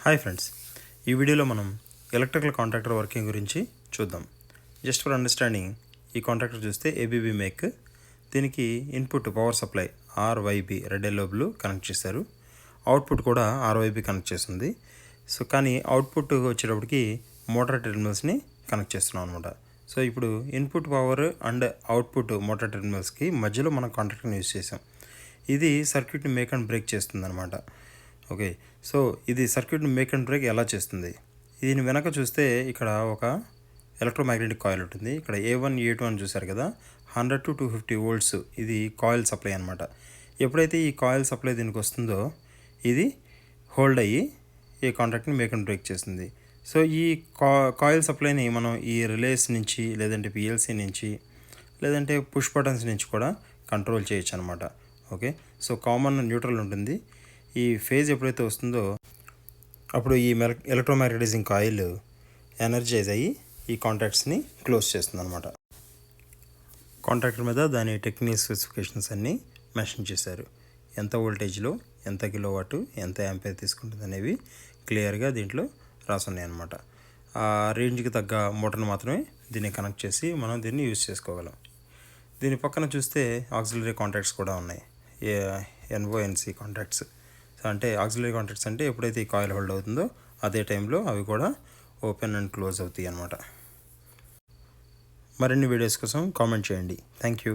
Hi friends, ఈ వీడియోలో మనం ఎలక్ట్రికల్ కాంట్రాక్టర్ వర్కింగ్ గురించి చూద్దాం. జస్ట్ ఫర్ అండర్స్టాండింగ్, ఈ కాంట్రాక్టర్ చూస్తే ఏబీబీ మేక్, దీనికి input power supply RYB red yellow blue connect చేశారు. అవుట్పుట్ కూడా ఆర్వైబి కనెక్ట్ చేస్తుంది. సో కానీ అవుట్పుట్ వచ్చేటప్పటికి మోటార్ టెర్మినల్స్ని కనెక్ట్ చేస్తున్నాం అనమాట. సో ఇప్పుడు input power and output motor టెర్మినల్స్కి మధ్యలో మనం కాంట్రాక్టర్ని యూజ్ చేసాం. ఇది సర్క్యూట్ని మేక్ అండ్ బ్రేక్ చేస్తుంది అనమాట. ఓకే, సో ఇది సర్క్యూట్ని మేక్ అండ్ బ్రేక్ ఎలా చేస్తుంది? దీని వెనక చూస్తే ఇక్కడ ఒక ఎలక్ట్రోమాగ్నెటిక్ కాయిల్ ఉంటుంది. ఇక్కడ A1 A2 అని చూసారు కదా, 100 to 250 వోల్ట్స్ ఇది కాయిల్ సప్లై అనమాట. ఎప్పుడైతే ఈ కాయిల్ సప్లై దీనికి వస్తుందో ఇది హోల్డ్ అయ్యి ఈ కాంట్రాక్ట్ని మేక్ అండ్ బ్రేక్ చేస్తుంది. సో ఈ కాయిల్ సప్లైని మనం ఈ రిలేస్ నుంచి, లేదంటే PLC నుంచి, లేదంటే పుష్ బటన్స్ నుంచి కూడా కంట్రోల్ చేయొచ్చు అనమాట. ఓకే, సో కామన్ న్యూట్రల్ ఉంటుంది. ఈ ఫేజ్ ఎప్పుడైతే వస్తుందో అప్పుడు ఈ ఎలక్ట్రోమాగ్నెటైజింగ్ కాయిల్ ఎనర్జైజ్ అయ్యి ఈ కాంటాక్ట్స్ని క్లోజ్ చేస్తుంది అనమాట. కాంట్రాక్టర్ మీద దాని టెక్నికల్ స్పెసిఫికేషన్స్ అన్నీ మెన్షన్ చేశారు. ఎంత వోల్టేజ్లో, ఎంత కిలోవాట్, ఎంత యాంపేర్ తీసుకుంటుంది అనేవి క్లియర్గా దీంట్లో రాసున్నాయి అనమాట. ఆ రేంజ్కి తగ్గ మోటార్ని మాత్రమే దీన్ని కనెక్ట్ చేసి మనం దీన్ని యూజ్ చేసుకోగలం. దీని పక్కన చూస్తే ఆక్సిలరీ కాంటాక్ట్స్ కూడా ఉన్నాయి, NONC కాంటాక్ట్స్. అంటే ఆక్సిలరీ కాంటాక్ట్స్ అంటే ఎప్పుడైతే ఈ కాయిల్ హోల్డ్ అవుతుందో అదే టైంలో అవి కూడా ఓపెన్ అండ్ క్లోజ్ అవుతాయి అన్నమాట. మరిన్ని వీడియోస్ కోసం కామెంట్ చేయండి. Thank you.